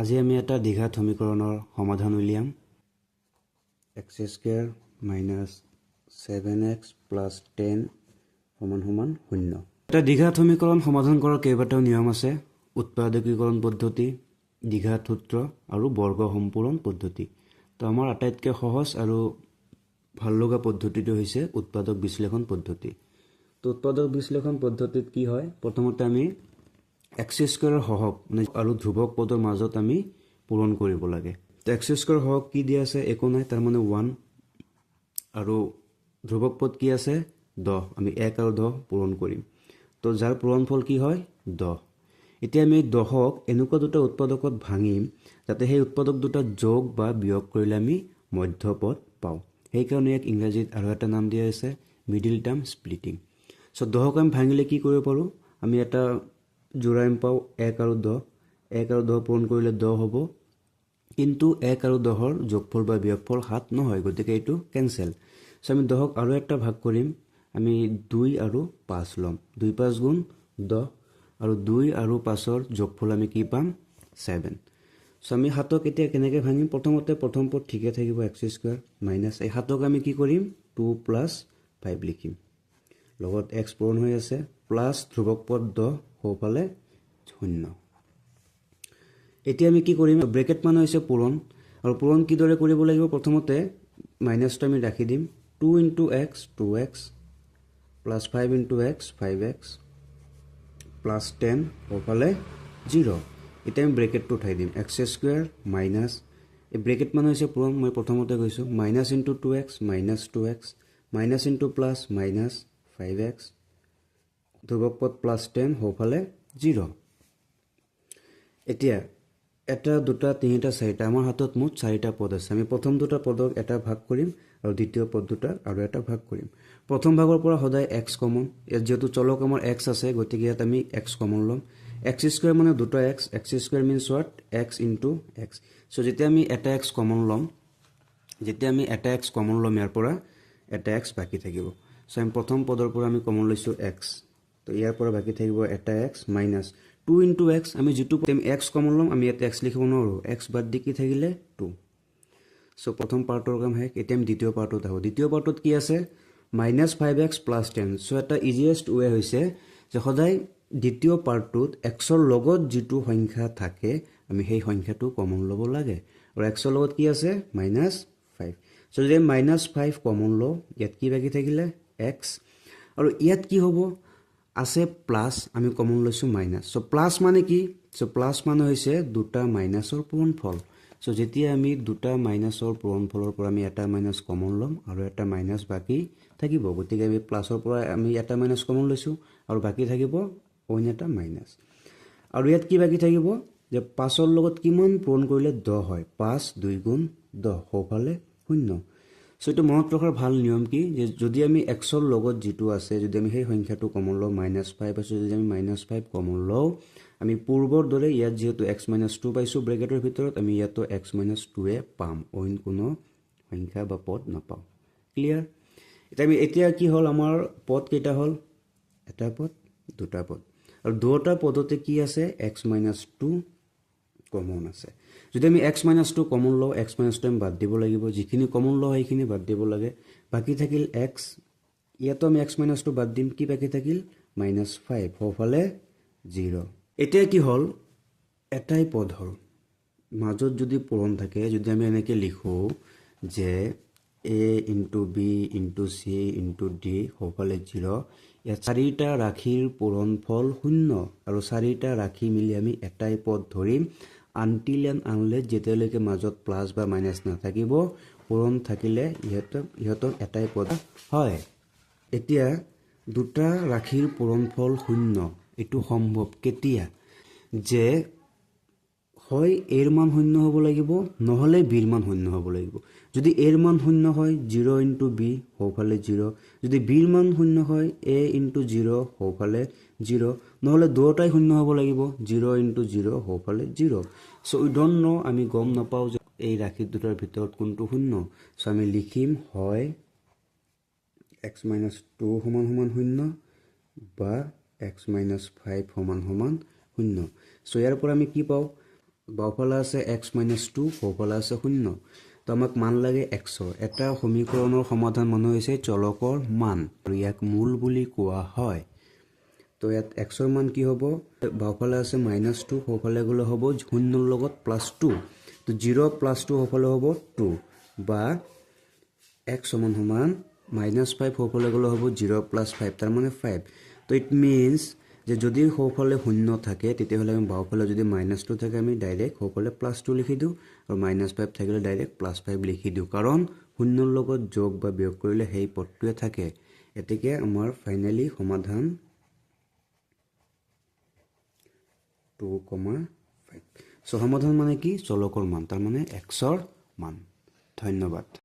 আজি আমি এটা দ্বিঘাত সমীকৰণৰ সমাধান উলিয়াম x² - 7x + 10 = 0। এটা দ্বিঘাত সমীকৰণ সমাধান কৰাৰ কেইবাটাও নিয়ম আছে: উৎপাদকীকৰণ পদ্ধতি, দ্বিঘাত সূত্ৰ আৰু বৰ্গ সম্পূৰণ পদ্ধতি। তো আমাৰ আটাইতকৈ সহজ আৰু ভাল লগা পদ্ধতিটো হৈছে উৎপাদক বিশ্লেষণ পদ্ধতি। তো উৎপাদক বিশ্লেষণ পদ্ধতিত কি হয়, প্ৰথমতে আমি x² সহগ আৰু ধ্ৰুৱক পদৰ মাজত আমি পূৰণ কৰিব লাগে। তো x² সহগ কি দিয়া আছে, একো নাই, তাৰ মানে 1, আৰু ধ্ৰুৱক পদ কি আছে 10, আমি 1 আৰু 10 পূৰণ কৰিম। তো যাৰ পূৰণফল কি হয় 10। এতিয়া আমি 10ক এনেকুৱা দুটা উৎপাদকত ভাঙিম যাতে সেই উৎপাদক দুটা যোগ বা বিয়োগ কৰিলে আমি মধ্যপদ পাওঁ। সেইকাৰণে ইয়াক ইংৰাজীত আৰু এটা নাম দিয়া আছে মিডিল টাৰ্ম স্প্লিটিং। চ' 10ক আমি ভাঙিলে কি কৰিব পাৰোঁ, আমি এটা জোৰাইম পাওঁ 1 আৰু 10, 1 আৰু 10 পূৰণ কৰিলে 10 হ'ব, কিন্তু 1 আৰু 10ৰ যোগফল বা বিয়োগফল 7 নহয়, গতিকে এইটো কেনচেল। চ' আমি 10ক আৰু একটা ভাগ কৰিম, আমি 2 আৰু 5 ল'ম, 2 × 5 = 10, আৰু 2 আৰু 5ৰ যোগফল আমি কি পাম 7। চ' আমি 7ক এতিয়া কেনেকৈ ভাঙিম, প্ৰথমতে প্ৰথম পদ ঠিকে থাকিব x² মাইনাছ এই 7ক আমি কি কৰিম 2 + 5 লিখিম, লগত x পূৰণ হৈ আছে, প্লাছ ধ্ৰুৱক পদ 10 সোঁফালে 0। এতিয়া আমি কি কৰিম, ব্ৰেকেট মানে হৈছে পূৰণ, আৰু পূৰণ কিদৰে কৰিব লাগিব, প্ৰথমতে মাইনাছটো আমি ৰাখি দিম, 2 × x 2x + 5 × x 5x + 10 সোঁফালে 0। এতিয়া আমি ব্ৰেকেটটো উঠাই দিম, x² মাইনাছ এই ব্ৰেকেট মানে হৈছে পূৰণ, মই প্ৰথমতে কৈছোঁ, minus × 2x -2x minus × plus minus 5x ধ্ৰুৱক পদ +10 সোঁফালে 0। এতিয়া এটা, দুটা, তিনিটা, চাৰিটা, আমাৰ হাতত মুঠ 4টা পদ আছে। আমি প্ৰথম দুটা পদক এটা ভাগ কৰিম আৰু দ্বিতীয় পদ দুটাক আৰু এটা ভাগ কৰিম। প্ৰথম ভাগৰ পৰা সদায় x কমন, ইয়াত যিহেতু চলক আমাৰ x আছে, গতিকে ইয়াত আমি x কমন ল'ম। x² মানে দুটা x, x² means what x × x। চ' যেতিয়া আমি এটা x কমন ল'ম, ইয়াৰ পৰা এটা x বাকী থাকিব। চ' আমি প্ৰথম পদৰ পৰা আমি কমন লৈছোঁ x, তো ইয়াৰ পৰা বাকী থাকিব এটা x মাইনাছ 2 × x, আমি যিটো x কমন ল'ম, আমি ইয়াতে x লিখিব নোৱাৰোঁ, x বাদ দি কি থাকিলে 2। চ' প্ৰথম পাৰ্টৰ কাম শেষ। এতিয়া আমি দ্বিতীয় পাৰ্টত আহোঁ। দ্বিতীয় পাৰ্টত কি আছে, -5x + 10। চ' এটা ইজিয়েষ্ট ৱে হৈছে যে সদায় দ্বিতীয় পাৰ্টটোত xৰ লগত যিটো সংখ্যা থাকে আমি সেই সংখ্যাটো কমন ল'ব লাগে, আৰু xৰ লগত কি আছে -5। চ' যদি আমি -5 কমন লওঁ, ইয়াত কি বাকী থাকিলে x, আৰু ইয়াত কি হ'ব আছে প্লাছ, আমি কমন লৈছোঁ মাইনাছ। চ' প্লাছ মানে কি, চ' প্লাছ মানে হৈছে দুটা মাইনাছৰ পূৰণফল। চ' যেতিয়া আমি দুটা মাইনাছৰ পূৰণফলৰ পৰা আমি এটা মাইনাছ কমন ল'ম আৰু এটা মাইনাছ বাকী থাকিব, গতিকে আমি প্লাছৰ পৰা আমি এটা মাইনাছ কমন লৈছোঁ আৰু বাকী থাকিব অইন এটা মাইনাছ। আৰু ইয়াত কি বাকী থাকিব যে 5ৰ লগত কিমান পূৰণ কৰিলে 10 হয়, 5 × 2 = 10 সোঁফালে 0। চ' এইটো মনত ৰখাৰ ভাল নিয়ম কি, যে যদি আমি xৰ লগত যিটো আছে যদি আমি সেই সংখ্যাটো কমন লওঁ, -5 আছে যদি আমি -5 কমন লওঁ, আমি পূৰ্বৰ দৰে ইয়াত যিহেতু x - 2 পাইছোঁ ব্ৰেকেটৰ ভিতৰত, আমি ইয়াতো x - 2 পাম, অইন কোনো সংখ্যা বা পদ নাপাওঁ। ক্লিয়াৰ? এতিয়া কি হ'ল, আমাৰ পদ কেইটা হ'ল, এটা পদ, দুটা পদ, আৰু দুটা পদতে কি আছে x - 2 কমন আছে। যদি আমি x - 2 কমন লওঁ, x - 2 আমি বাদ দিব লাগিব, যিখিনি কমন লওঁ সেইখিনি বাদ দিব লাগে, বাকী থাকিল x, ইয়াতো আমি x - 2 বাদ দিম, কি বাকী থাকিল -5 সোঁফালে 0। এতিয়া কি হ'ল, এটাই পদ হ'ল, মাজত যদি পূৰণ থাকে, যদি আমি এনেকৈ লিখোঁ যে a × b × c × d সোঁফালে 0, ইয়াত 4টা ৰাশিৰ পূৰণফল 0, আৰু 4টা ৰাশি মিলি আমি এটাই পদ ধৰিম আনটিল এণ্ড আনলেছ, যেতিয়ালৈকে মাজত প্লাছ বা মাইনাছ নাথাকিব, পূৰণ থাকিলে ইহঁতৰ এটাই পদ হয়। এতিয়া দুটা ৰাশিৰ পূৰণফল 0, এইটো সম্ভৱ কেতিয়া, যে হয় এৰ মান 0 হ'ব লাগিব, নহ'লে বিৰ মান 0 হ'ব লাগিব। যদি এৰ মান 0 হয় 0 × b সোঁফালে 0, যদি বিৰ মান 0 হয় a × 0 সোঁফালে 0, নহ'লে দুয়োটাই 0 হ'ব লাগিব, 0 × 0 সোঁফালে 0। চ' উই ডণ্ট ন', আমি গম নাপাওঁ যে এই ৰাশি দুটাৰ ভিতৰত কোনটো 0। চ' আমি লিখিম হয় x - 2 = 0 বা x - 5 = 0। চ' ইয়াৰ পৰা আমি কি পাওঁ, বাওঁফালে আছে x - 2 সোঁফালে আছে 0 তো আমাক মান লাগে x এটা সমীকৰণৰ সমাধান মানে হৈছে চলকৰ মান আৰু ইয়াক মূল বুলি কোৱা হয় তো ইয়াত x ৰ মান কি হ'ব বাওঁফালে আছে -2 সোঁফালে গ'লে হ'ব 0 ৰ লগত +2 তো 0 + 2 সোঁফালে হ'ব 2 বা x সমান সমান -5 সোঁফালে গ'লে হ'ব 0 + 5 তাৰ মানে 5 তো ইট মিন্স যে যদি সোঁফালে 0 থাকে তেতিয়াহ'লে আমি বাওঁফালে যদি -2 থাকে আমি ডাইৰেক্ট সোঁফালে +2 লিখি দিওঁ আৰু -5 থাকিলে ডাইৰেক্ট +5 লিখি দিওঁ কাৰণ 0 ৰ লগত যোগ বা বিয়োগ কৰিলে সেই পদটোৱে থাকে এতেকে আমাৰ ফাইনালি সমাধান 2,5 সো সমাধান মানে কি চলকৰ মান তাৰ মানে x ৰ মান ধন্যবাদ